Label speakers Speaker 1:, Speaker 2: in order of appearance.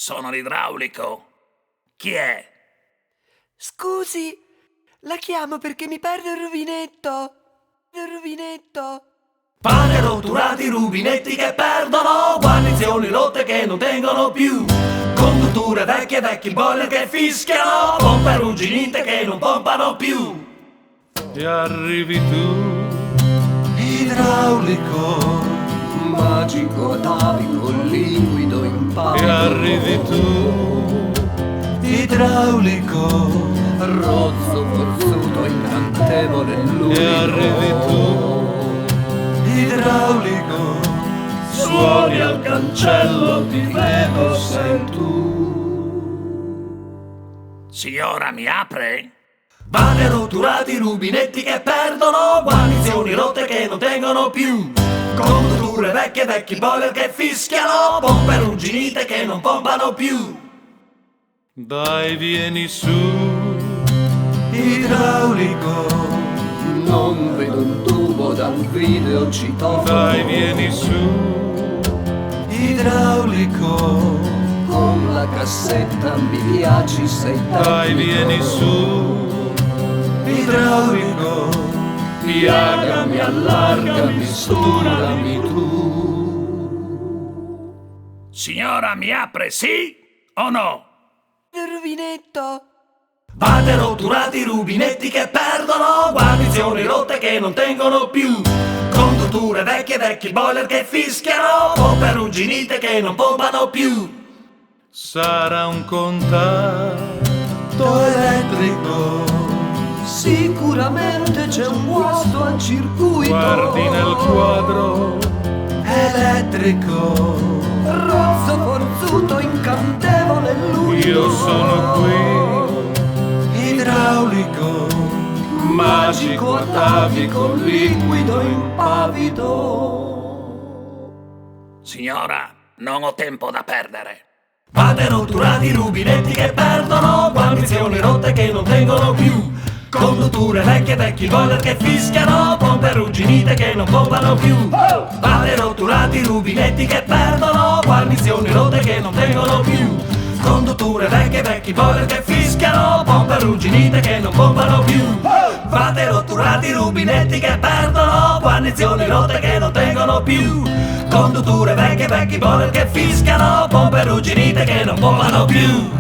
Speaker 1: Sono l'idraulico. Chi è?
Speaker 2: Scusi, la chiamo perché mi perde il rubinetto. Il rubinetto.
Speaker 1: Pane rotturati, rubinetti che perdono, guarnizioni rotte che non tengono più, condutture vecchie, vecchi boiler che fischiano, pompe arrugginite che non pompano più.
Speaker 3: E arrivi tu,
Speaker 1: Idraulico,
Speaker 2: Magico atavico, liquido
Speaker 3: e
Speaker 2: impavido.
Speaker 3: arrivi tu,
Speaker 1: idraulico,
Speaker 2: Rozzo forzuto, incantevole,
Speaker 3: e arrivi
Speaker 2: lumido.
Speaker 3: tu,
Speaker 1: idraulico,
Speaker 3: suoni al cancello, ti vedo, sei tu.
Speaker 1: Signora, mi apre? Pane rotturati, rubinetti che perdono, guarnizioni rotte che non tengono più, condutture vecchie, vecchi boiler che fischiano, pompe arrugginite che non pompano più.
Speaker 3: Dai, vieni su,
Speaker 1: Idraulico,
Speaker 2: Non vedo un tubo dal video citofono.
Speaker 3: dai, vieni su,
Speaker 1: idraulico,
Speaker 2: Con la cassetta mi piaci, sei
Speaker 3: dai,
Speaker 2: tecnico.
Speaker 3: vieni su,
Speaker 1: idraulico,
Speaker 2: Piagami, allargami, sturami tu.
Speaker 1: Signora, mi apre, sì o no?
Speaker 2: Il rubinetto.
Speaker 1: Pane rotturati, rubinetti che perdono, guarnizioni rotte che non tengono più, condutture vecchie, vecchi boiler che fischiano, pompe arrugginite che non pompano più.
Speaker 3: sarà un contatto
Speaker 1: Elettrico,
Speaker 2: Sicuramente c'è un guasto al circuito.
Speaker 3: guardi nel quadro,
Speaker 1: elettrico,
Speaker 2: Rozzo forzuto, incantevole, lumido.
Speaker 3: io sono qui,
Speaker 1: idraulico,
Speaker 3: magico atavico,
Speaker 2: liquido impavido.
Speaker 1: Signora, non ho tempo da perdere. Pane rotturati, rubinetti che perdono, guarnizioni rotte che non tengono più, condutture vecchie, vecchi boiler che fischiano, pompe arrugginite che non pompano più. Pane rotturati, rubinetti che perdono, guarnizioni rotte che non tengono più, condutture vecchie, vecchi boiler che fischiano, pompe arrugginite che non pompano più. Pane rotturati, rubinetti che perdono, guarnizioni rotte che non tengono più, condutture vecchie, vecchi boiler che fischiano, pompe arrugginite che non pompano più.